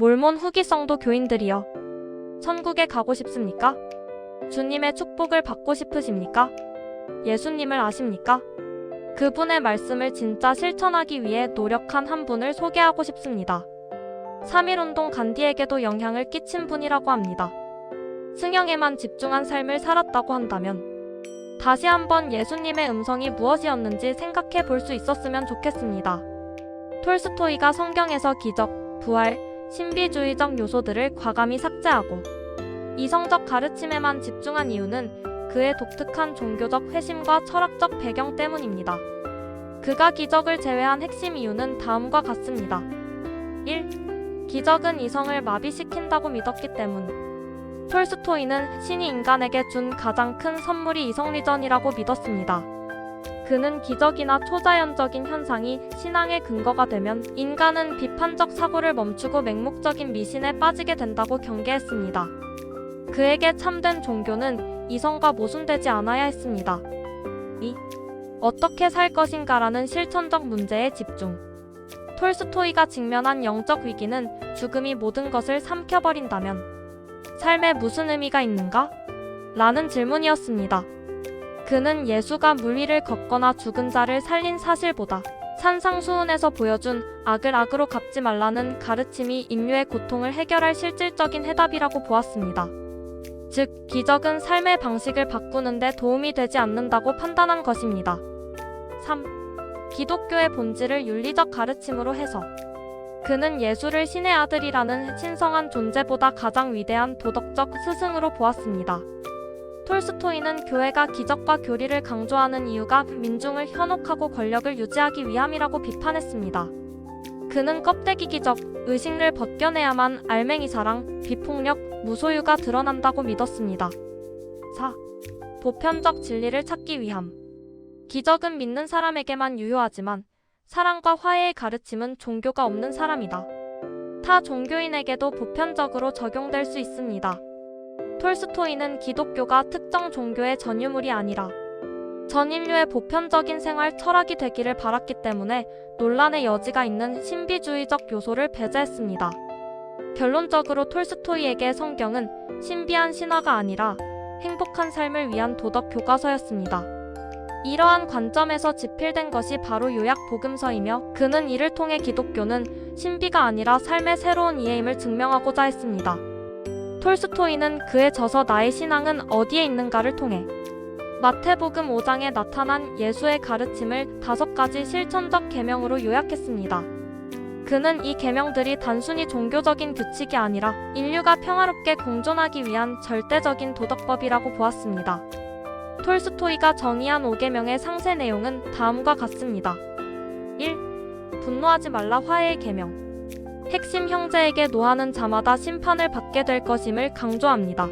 몰몬 후기 성도 교인들이여, 천국에 가고 싶습니까? 주님의 축복을 받고 싶으십니까? 예수님을 아십니까? 그분의 말씀을 진짜 실천하기 위해 노력한 한 분을 소개하고 싶습니다. 3.1운동 간디에게도 영향을 끼친 분이라고 합니다. 승영에만 집중한 삶을 살았다고 한다면 다시 한번 예수님의 음성이 무엇이었는지 생각해 볼 수 있었으면 좋겠습니다. 톨스토이가 성경에서 기적, 부활, 신비주의적 요소들을 과감히 삭제하고 이성적 가르침에만 집중한 이유는 그의 독특한 종교적 회심과 철학적 배경 때문입니다. 그가 기적을 제외한 핵심 이유는 다음과 같습니다. 1. 기적은 이성을 마비시킨다고 믿었기 때문. 톨스토이는 신이 인간에게 준 가장 큰 선물이 이성리전이라고 믿었습니다. 그는 기적이나 초자연적인 현상이 신앙의 근거가 되면 인간은 비판적 사고를 멈추고 맹목적인 미신에 빠지게 된다고 경계했습니다. 그에게 참된 종교는 이성과 모순되지 않아야 했습니다. 2. 어떻게 살 것인가라는 실천적 문제에 집중. 톨스토이가 직면한 영적 위기는 죽음이 모든 것을 삼켜버린다면 삶에 무슨 의미가 있는가? 라는 질문이었습니다. 그는 예수가 물 위를 걷거나 죽은 자를 살린 사실보다 산상수훈에서 보여준 악을 악으로 갚지 말라는 가르침이 인류의 고통을 해결할 실질적인 해답이라고 보았습니다. 즉, 기적은 삶의 방식을 바꾸는데 도움이 되지 않는다고 판단한 것입니다. 3. 기독교의 본질을 윤리적 가르침으로 해석. 그는 예수를 신의 아들이라는 신성한 존재보다 가장 위대한 도덕적 스승으로 보았습니다. 톨스토이는 교회가 기적과 교리를 강조하는 이유가 민중을 현혹하고 권력을 유지하기 위함이라고 비판했습니다. 그는 껍데기 기적, 의식을 벗겨내야만 알맹이 사랑, 비폭력, 무소유가 드러난다고 믿었습니다. 4. 보편적 진리를 찾기 위함. 기적은 믿는 사람에게만 유효하지만 사랑과 화해의 가르침은 종교가 없는 사람이다. 타 종교인에게도 보편적으로 적용될 수 있습니다. 톨스토이는 기독교가 특정 종교의 전유물이 아니라 전 인류의 보편적인 생활 철학이 되기를 바랐기 때문에 논란의 여지가 있는 신비주의적 요소를 배제했습니다. 결론적으로 톨스토이에게 성경은 신비한 신화가 아니라 행복한 삶을 위한 도덕 교과서였습니다. 이러한 관점에서 집필된 것이 바로 요약 복음서이며 그는 이를 통해 기독교는 신비가 아니라 삶의 새로운 이해임을 증명하고자 했습니다. 톨스토이는 그의 저서 나의 신앙은 어디에 있는가를 통해 마태복음 5장에 나타난 예수의 가르침을 5가지 실천적 계명으로 요약했습니다. 그는 이 계명들이 단순히 종교적인 규칙이 아니라 인류가 평화롭게 공존하기 위한 절대적인 도덕법이라고 보았습니다. 톨스토이가 정의한 5계명의 상세 내용은 다음과 같습니다. 1. 분노하지 말라 화해의 계명. 핵심 형제에게 노하는 자마다 심판을 받게 될 것임을 강조합니다.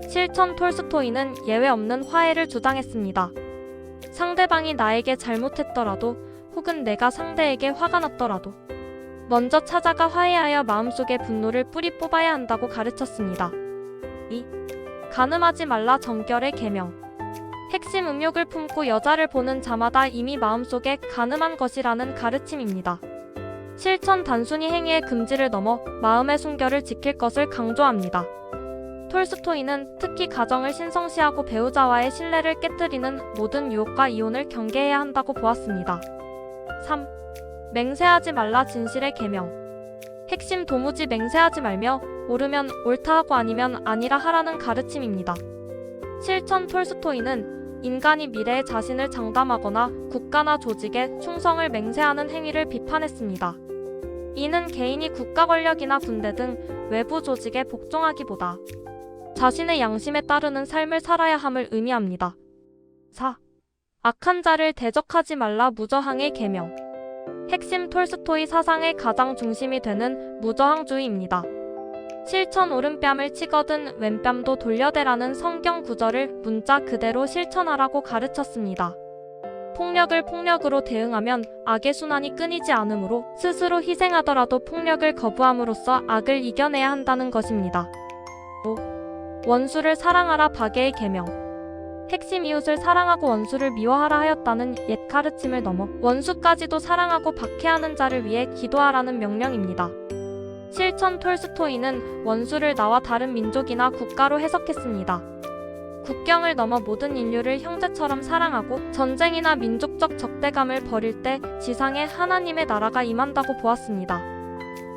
실천 톨스토이는 예외 없는 화해를 주장했습니다. 상대방이 나에게 잘못했더라도 혹은 내가 상대에게 화가 났더라도 먼저 찾아가 화해하여 마음속의 분노를 뿌리 뽑아야 한다고 가르쳤습니다. 2. 간음하지 말라 정결의 계명. 핵심 음욕을 품고 여자를 보는 자마다 이미 마음속에 간음한 것이라는 가르침입니다. 실천 단순히 행위의 금지를 넘어 마음의 순결을 지킬 것을 강조합니다. 톨스토이는 특히 가정을 신성시하고 배우자와의 신뢰를 깨뜨리는 모든 유혹과 이혼을 경계해야 한다고 보았습니다. 3. 맹세하지 말라 진실의 계명. 핵심 도무지 맹세하지 말며 옳으면 옳다 하고 아니면 아니라 하라는 가르침입니다. 실천 톨스토이는 인간이 미래에 자신을 장담하거나 국가나 조직에 충성을 맹세하는 행위를 비판했습니다. 이는 개인이 국가 권력이나 군대 등 외부 조직에 복종하기보다 자신의 양심에 따르는 삶을 살아야 함을 의미합니다. 4. 악한 자를 대적하지 말라 무저항의 계명. 핵심 톨스토이 사상의 가장 중심이 되는 무저항주의입니다. 실천 오른뺨을 치거든 왼뺨도 돌려대라는 성경 구절을 문자 그대로 실천하라고 가르쳤습니다. 폭력을 폭력으로 대응하면 악의 순환이 끊이지 않으므로 스스로 희생하더라도 폭력을 거부함으로써 악을 이겨내야 한다는 것입니다. 5. 원수를 사랑하라 박애의 계명. 핵심 이웃을 사랑하고 원수를 미워하라 하였다는 옛 가르침을 넘어 원수까지도 사랑하고 박해하는 자를 위해 기도하라는 명령입니다. 실천 톨스토이는 원수를 나와 다른 민족이나 국가로 해석했습니다. 국경을 넘어 모든 인류를 형제처럼 사랑하고 전쟁이나 민족적 적대감을 벌일 때 지상에 하나님의 나라가 임한다고 보았습니다.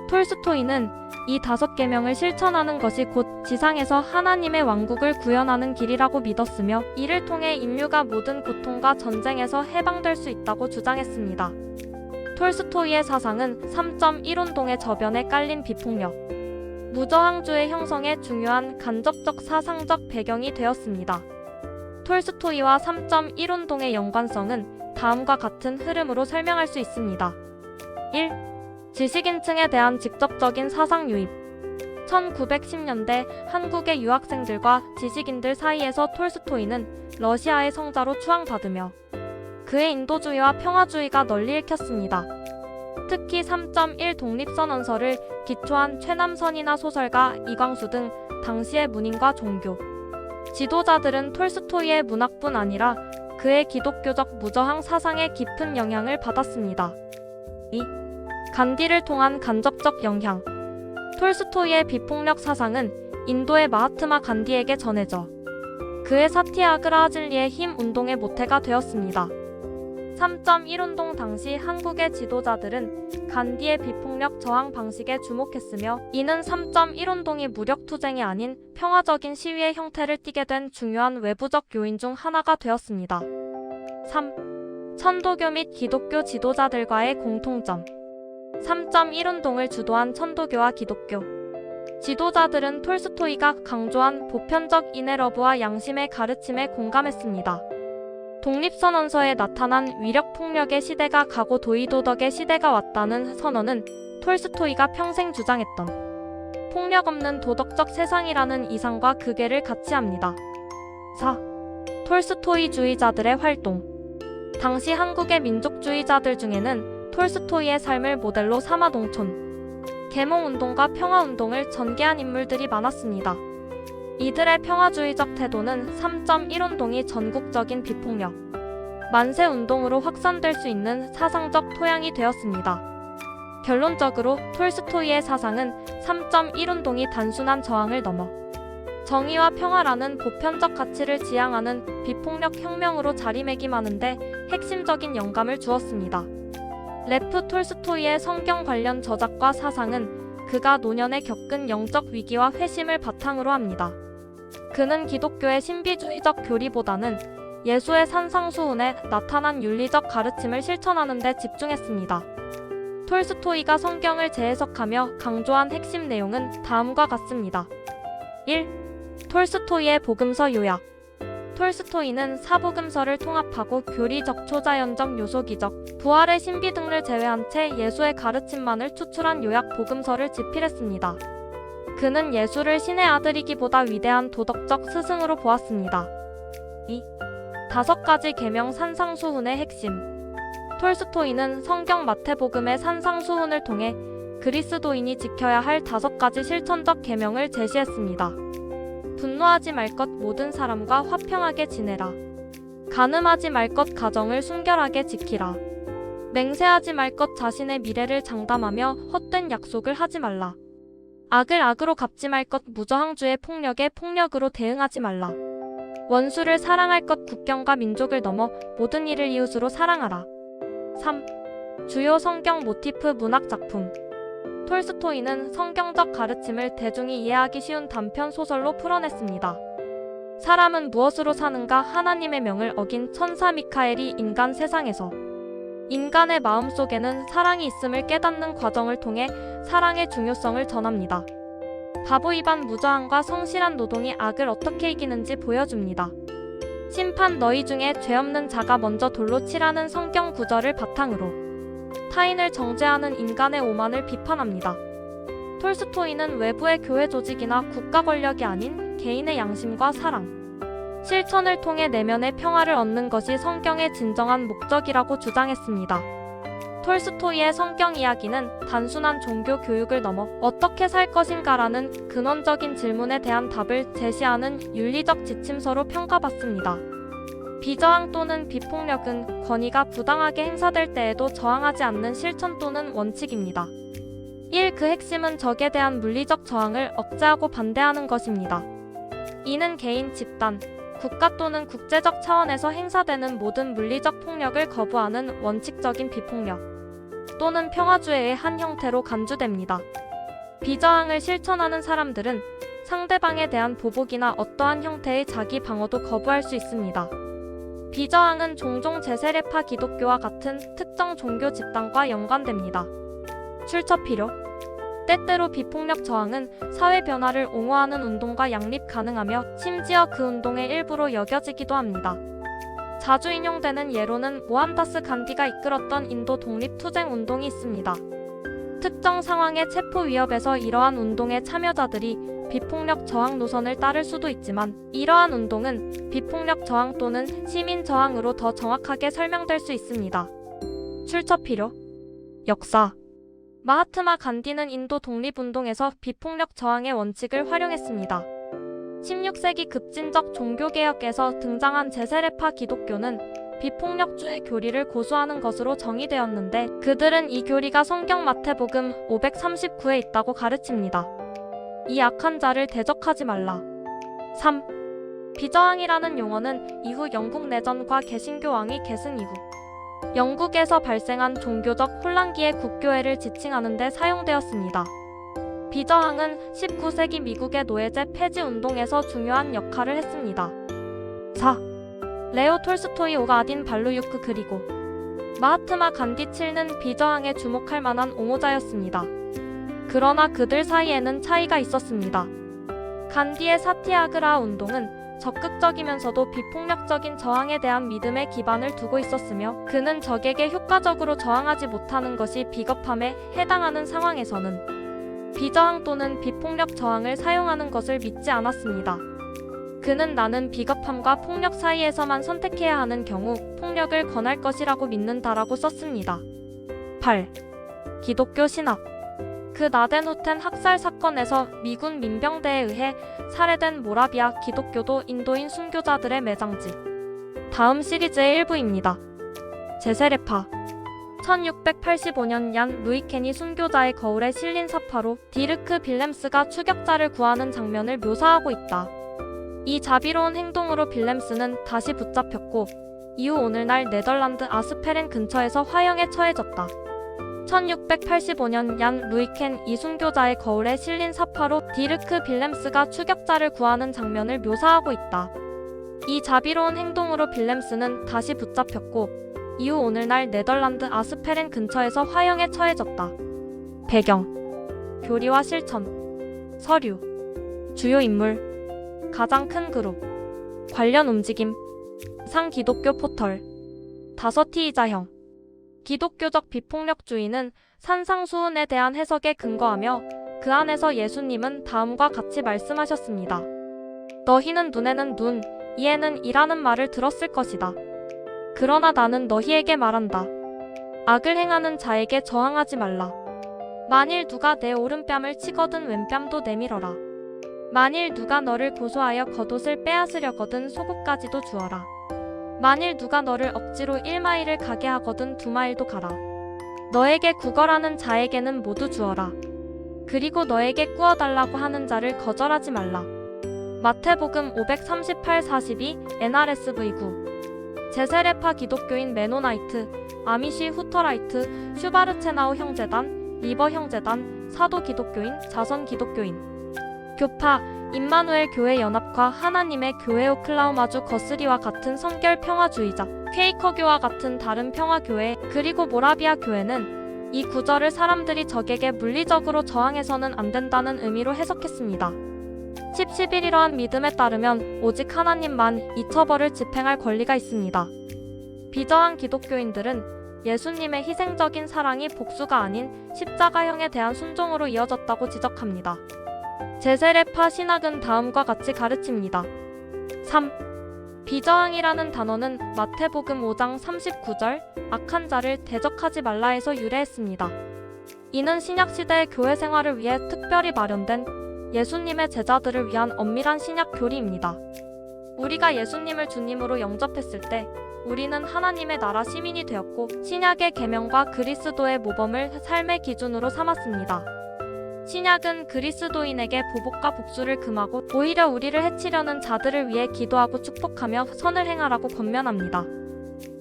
톨스토이는 이 5계명을 실천하는 것이 곧 지상에서 하나님의 왕국을 구현하는 길이라고 믿었으며 이를 통해 인류가 모든 고통과 전쟁에서 해방될 수 있다고 주장했습니다. 톨스토이의 사상은 3.1운동의 저변에 깔린 비폭력, 무저항주의 형성에 중요한 간접적 사상적 배경이 되었습니다. 톨스토이와 3.1운동의 연관성은 다음과 같은 흐름으로 설명할 수 있습니다. 1. 지식인층에 대한 직접적인 사상 유입. 1910년대 한국의 유학생들과 지식인들 사이에서 톨스토이는 러시아의 성자로 추앙받으며 그의 인도주의와 평화주의가 널리 읽혔습니다. 특히 3.1 독립선언서를 기초한 최남선이나 소설가 이광수 등 당시의 문인과 종교 지도자들은 톨스토이의 문학뿐 아니라 그의 기독교적 무저항 사상에 깊은 영향을 받았습니다. 2. 간디를 통한 간접적 영향. 톨스토이의 비폭력 사상은 인도의 마하트마 간디에게 전해져 그의 사티아그라하질리의 힘 운동의 모태가 되었습니다. 3.1운동 당시 한국의 지도자들은 간디의 비폭력 저항 방식에 주목했으며 이는 3.1운동이 무력투쟁이 아닌 평화적인 시위의 형태를 띠게 된 중요한 외부적 요인 중 하나가 되었습니다. 3. 천도교 및 기독교 지도자들과의 공통점. 3.1운동을 주도한 천도교와 기독교 지도자들은 톨스토이가 강조한 보편적 인애러브와 양심의 가르침에 공감했습니다. 독립선언서에 나타난 위력폭력의 시대가 가고 도의도덕의 시대가 왔다는 선언은 톨스토이가 평생 주장했던 폭력 없는 도덕적 세상이라는 이상과 극애를 같이 합니다. 4. 톨스토이주의자들의 활동. 당시 한국의 민족주의자들 중에는 톨스토이의 삶을 모델로 삼아 농촌, 계몽운동과 평화운동을 전개한 인물들이 많았습니다. 이들의 평화주의적 태도는 3.1운동이 전국적인 비폭력, 만세운동으로 확산될 수 있는 사상적 토양이 되었습니다. 결론적으로 톨스토이의 사상은 3.1운동이 단순한 저항을 넘어 정의와 평화라는 보편적 가치를 지향하는 비폭력 혁명으로 자리매김하는데 핵심적인 영감을 주었습니다. 레프 톨스토이의 성경 관련 저작과 사상은 그가 노년에 겪은 영적 위기와 회심을 바탕으로 합니다. 그는 기독교의 신비주의적 교리보다는 예수의 산상수훈에 나타난 윤리적 가르침을 실천하는 데 집중했습니다. 톨스토이가 성경을 재해석하며 강조한 핵심 내용은 다음과 같습니다. 1. 톨스토이의 복음서 요약. 톨스토이는 사복음서를 통합하고 교리적, 초자연적, 요소기적, 부활의 신비 등을 제외한 채 예수의 가르침만을 추출한 요약 복음서를 집필했습니다. 그는 예수를 신의 아들이기보다 위대한 도덕적 스승으로 보았습니다. 2. 5가지 계명 산상수훈의 핵심. 톨스토이는 성경 마태복음의 산상수훈을 통해 그리스도인이 지켜야 할 5가지 실천적 계명을 제시했습니다. 분노하지 말 것, 모든 사람과 화평하게 지내라. 간음하지 말 것, 가정을 순결하게 지키라. 맹세하지 말 것, 자신의 미래를 장담하며 헛된 약속을 하지 말라. 악을 악으로 갚지 말 것, 무저항주의 폭력에 폭력으로 대응하지 말라. 원수를 사랑할 것, 국경과 민족을 넘어 모든 이를 이웃으로 사랑하라. 3. 주요 성경 모티프 문학 작품. 톨스토이는 성경적 가르침을 대중이 이해하기 쉬운 단편 소설로 풀어냈습니다. 사람은 무엇으로 사는가? 하나님의 명을 어긴 천사 미카엘이 인간 세상에서 인간의 마음속에는 사랑이 있음을 깨닫는 과정을 통해 사랑의 중요성을 전합니다. 바보이반 무저항과 성실한 노동이 악을 어떻게 이기는지 보여줍니다. 심판 너희 중에 죄 없는 자가 먼저 돌로 치라는 성경 구절을 바탕으로 타인을 정죄하는 인간의 오만을 비판합니다. 톨스토이는 외부의 교회 조직이나 국가 권력이 아닌 개인의 양심과 사랑, 실천을 통해 내면의 평화를 얻는 것이 성경의 진정한 목적이라고 주장했습니다. 톨스토이의 성경 이야기는 단순한 종교 교육을 넘어 어떻게 살 것인가라는 근원적인 질문에 대한 답을 제시하는 윤리적 지침서로 평가받습니다. 비저항 또는 비폭력은 권위가 부당하게 행사될 때에도 저항하지 않는 실천 또는 원칙입니다. 1. 그 핵심은 적에 대한 물리적 저항을 억제하고 반대하는 것입니다. 이는 개인, 집단, 국가 또는 국제적 차원에서 행사되는 모든 물리적 폭력을 거부하는 원칙적인 비폭력 또는 평화주의의 한 형태로 간주됩니다. 비저항을 실천하는 사람들은 상대방에 대한 보복이나 어떠한 형태의 자기 방어도 거부할 수 있습니다. 비저항은 종종 제세례파 기독교와 같은 특정 종교 집단과 연관됩니다. 출처 필요. 때때로 비폭력 저항은 사회 변화를 옹호하는 운동과 양립 가능하며 심지어 그 운동의 일부로 여겨지기도 합니다. 자주 인용되는 예로는 모함다스 간디가 이끌었던 인도 독립투쟁 운동이 있습니다. 특정 상황의 체포 위협에서 이러한 운동의 참여자들이 비폭력 저항 노선을 따를 수도 있지만 이러한 운동은 비폭력 저항 또는 시민 저항으로 더 정확하게 설명될 수 있습니다. 출처 필요. 역사. 마하트마 간디는 인도 독립운동에서 비폭력 저항의 원칙을 활용했습니다. 16세기 급진적 종교개혁에서 등장한 제세례파 기독교는 비폭력주의 교리를 고수하는 것으로 정의되었는데 그들은 이 교리가 성경 마태복음 539에 있다고 가르칩니다. 이 악한 자를 대적하지 말라. 3. 비저항이라는 용어는 이후 영국 내전과 개신교 왕위 계승 이후 영국에서 발생한 종교적 혼란기의 국교회를 지칭하는 데 사용되었습니다. 비저항은 19세기 미국의 노예제 폐지 운동에서 중요한 역할을 했습니다. 4. 레오 톨스토이 오가딘 발루유크 그리고 마하트마 간디 7는 비저항에 주목할 만한 옹호자였습니다. 그러나 그들 사이에는 차이가 있었습니다. 간디의 사티아그라 운동은 적극적이면서도 비폭력적인 저항에 대한 믿음의 기반을 두고 있었으며 그는 적에게 효과적으로 저항하지 못하는 것이 비겁함에 해당하는 상황에서는 비저항 또는 비폭력 저항을 사용하는 것을 믿지 않았습니다. 그는 나는 비겁함과 폭력 사이에서만 선택해야 하는 경우 폭력을 권할 것이라고 믿는다라고 썼습니다. 8. 기독교 신학. 그 나덴호텐 학살 사건에서 미군 민병대에 의해 살해된 모라비아 기독교도 인도인 순교자들의 매장지. 다음 시리즈의 일부입니다. 제세례파. 1685년 얀 루이켄이 순교자의 거울에 실린 사파로 디르크 빌렘스가 추격자를 구하는 장면을 묘사하고 있다. 이 자비로운 행동으로 빌렘스는 다시 붙잡혔고 이후 오늘날 네덜란드 아스페렌 근처에서 화형에 처해졌다. 1685년 얀 루이켄 이 순교자의 거울에 실린 사파로 디르크 빌렘스가 추격자를 구하는 장면을 묘사하고 있다. 이 자비로운 행동으로 빌렘스는 다시 붙잡혔고 이후 오늘날 네덜란드 아스페렌 근처에서 화형에 처해졌다. 배경. 교리와 실천. 서류. 주요 인물. 가장 큰 그룹. 관련 움직임. 상기독교 포털. 다서티이자형. 기독교적 비폭력주의는 산상수훈에 대한 해석에 근거하며 그 안에서 예수님은 다음과 같이 말씀하셨습니다. 너희는 눈에는 눈, 이에는 이라는 말을 들었을 것이다. 그러나 나는 너희에게 말한다. 악을 행하는 자에게 저항하지 말라. 만일 누가 내 오른뺨을 치거든 왼뺨도 내밀어라. 만일 누가 너를 고소하여 겉옷을 빼앗으려거든 속옷까지도 주어라. 만일 누가 너를 억지로 1마일을 가게 하거든 2마일도 가라. 너에게 구걸하는 자에게는 모두 주어라. 그리고 너에게 꾸어달라고 하는 자를 거절하지 말라. 마태복음 538-42 NRSV 9. 제세례파 기독교인 메노나이트, 아미시 후터라이트, 슈바르체나우 형제단, 리버 형제단, 사도 기독교인, 자선 기독교인. 교파, 임마누엘 교회 연합과 하나님의 교회 오클라호마주 거스리와 같은 성결 평화주의자, 퀘이커교와 같은 다른 평화교회, 그리고 모라비아 교회는 이 구절을 사람들이 적에게 물리적으로 저항해서는 안 된다는 의미로 해석했습니다. 10-11 이러한 믿음에 따르면 오직 하나님만 이 처벌을 집행할 권리가 있습니다. 비저항 기독교인들은 예수님의 희생적인 사랑이 복수가 아닌 십자가형에 대한 순종으로 이어졌다고 지적합니다. 제세례파 신학은 다음과 같이 가르칩니다. 3. 비저항이라는 단어는 마태복음 5장 39절 악한 자를 대적하지 말라에서 유래했습니다. 이는 신약시대의 교회 생활을 위해 특별히 마련된 예수님의 제자들을 위한 엄밀한 신약 교리입니다. 우리가 예수님을 주님으로 영접했을 때 우리는 하나님의 나라 시민이 되었고 신약의 계명과 그리스도의 모범을 삶의 기준으로 삼았습니다. 신약은 그리스도인에게 보복과 복수를 금하고 오히려 우리를 해치려는 자들을 위해 기도하고 축복하며 선을 행하라고 권면합니다.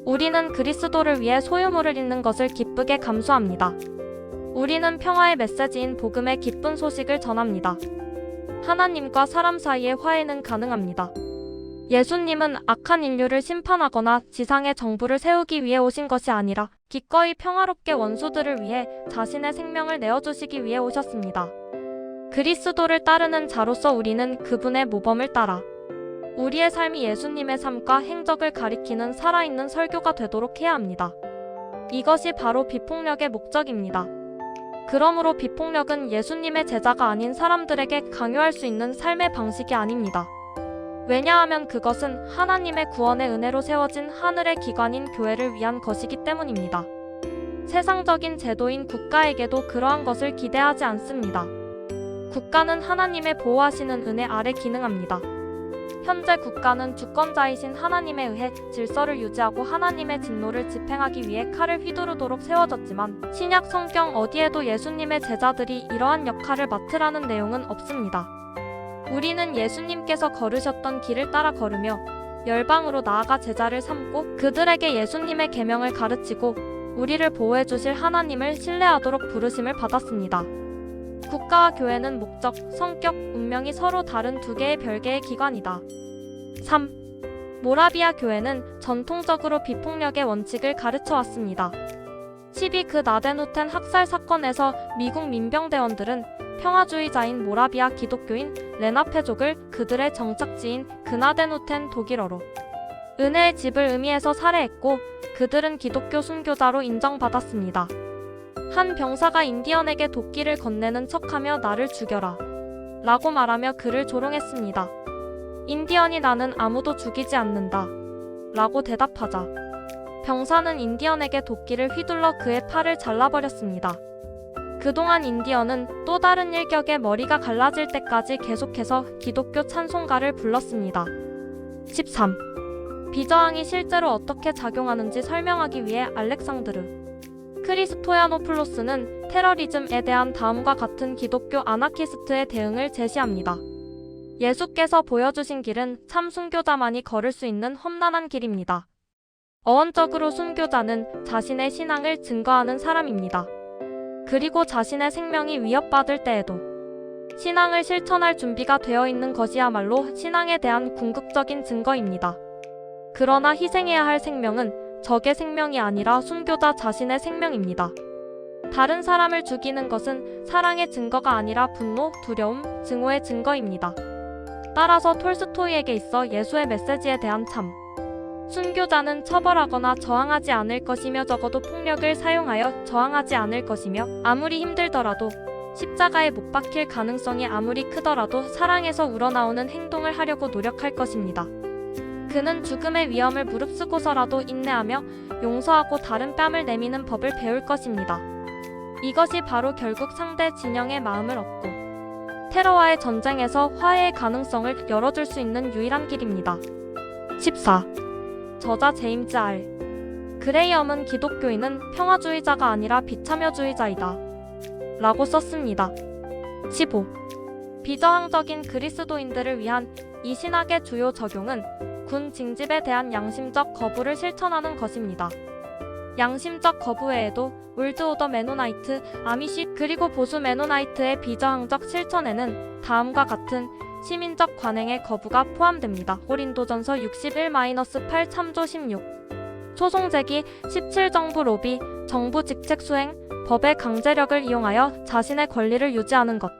우리는 그리스도를 위해 소유물을 잃는 것을 기쁘게 감수합니다. 우리는 평화의 메시지인 복음의 기쁜 소식을 전합니다. 하나님과 사람 사이의 화해는 가능합니다. 예수님은 악한 인류를 심판하거나 지상의 정부를 세우기 위해 오신 것이 아니라 기꺼이 평화롭게 원수들을 위해 자신의 생명을 내어주시기 위해 오셨습니다. 그리스도를 따르는 자로서 우리는 그분의 모범을 따라 우리의 삶이 예수님의 삶과 행적을 가리키는 살아있는 설교가 되도록 해야 합니다. 이것이 바로 비폭력의 목적입니다. 그러므로 비폭력은 예수님의 제자가 아닌 사람들에게 강요할 수 있는 삶의 방식이 아닙니다. 왜냐하면 그것은 하나님의 구원의 은혜로 세워진 하늘의 기관인 교회를 위한 것이기 때문입니다. 세상적인 제도인 국가에게도 그러한 것을 기대하지 않습니다. 국가는 하나님의 보호하시는 은혜 아래 기능합니다. 현재 국가는 주권자이신 하나님에 의해 질서를 유지하고 하나님의 진노를 집행하기 위해 칼을 휘두르도록 세워졌지만 신약 성경 어디에도 예수님의 제자들이 이러한 역할을 맡으라는 내용은 없습니다. 우리는 예수님께서 걸으셨던 길을 따라 걸으며 열방으로 나아가 제자를 삼고 그들에게 예수님의 계명을 가르치고 우리를 보호해 주실 하나님을 신뢰하도록 부르심을 받았습니다. 국가와 교회는 목적, 성격, 운명이 서로 다른 두 개의 별개의 기관이다. 3. 모라비아 교회는 전통적으로 비폭력의 원칙을 가르쳐 왔습니다. 12. 그 나덴후텐 학살 사건에서 미국 민병대원들은 평화주의자인 모라비아 기독교인 레나페족을 그들의 정착지인 그나덴후텐 독일어로 은혜의 집을 의미해서 살해했고 그들은 기독교 순교자로 인정받았습니다. 한 병사가 인디언에게 도끼를 건네는 척하며 나를 죽여라 라고 말하며 그를 조롱했습니다. 인디언이 나는 아무도 죽이지 않는다 라고 대답하자 병사는 인디언에게 도끼를 휘둘러 그의 팔을 잘라버렸습니다. 그동안 인디언은 또 다른 일격에 머리가 갈라질 때까지 계속해서 기독교 찬송가를 불렀습니다. 13. 비저항이 실제로 어떻게 작용하는지 설명하기 위해 알렉산드르 크리스토야노플로스는 테러리즘에 대한 다음과 같은 기독교 아나키스트의 대응을 제시합니다. 예수께서 보여주신 길은 참 순교자만이 걸을 수 있는 험난한 길입니다. 어원적으로 순교자는 자신의 신앙을 증거하는 사람입니다. 그리고 자신의 생명이 위협받을 때에도 신앙을 실천할 준비가 되어 있는 것이야말로 신앙에 대한 궁극적인 증거입니다. 그러나 희생해야 할 생명은 적의 생명이 아니라 순교자 자신의 생명입니다. 다른 사람을 죽이는 것은 사랑의 증거가 아니라 분노, 두려움, 증오의 증거입니다. 따라서 톨스토이에게 있어 예수의 메시지에 대한 참 순교자는 처벌하거나 저항하지 않을 것이며 적어도 폭력을 사용하여 저항하지 않을 것이며 아무리 힘들더라도 십자가에 못 박힐 가능성이 아무리 크더라도 사랑에서 우러나오는 행동을 하려고 노력할 것입니다. 그는 죽음의 위험을 무릅쓰고서라도 인내하며 용서하고 다른 뺨을 내미는 법을 배울 것입니다. 이것이 바로 결국 상대 진영의 마음을 얻고 테러와의 전쟁에서 화해의 가능성을 열어줄 수 있는 유일한 길입니다. 14. 저자 제임스 R. 그레이엄은 기독교인은 평화주의자가 아니라 비참여주의자이다 라고 썼습니다. 15. 비저항적인 그리스도인들을 위한 이 신학의 주요 적용은 군 징집에 대한 양심적 거부를 실천하는 것입니다. 양심적 거부 외에도 올드 오더 메노나이트, 아미시 그리고 보수 메노나이트의 비저항적 실천에는 다음과 같은 시민적 관행의 거부가 포함됩니다. 고린도전서 61-8 참조 16. 소송 제기 17 정부 로비, 정부 직책 수행, 법의 강제력을 이용하여 자신의 권리를 유지하는 것.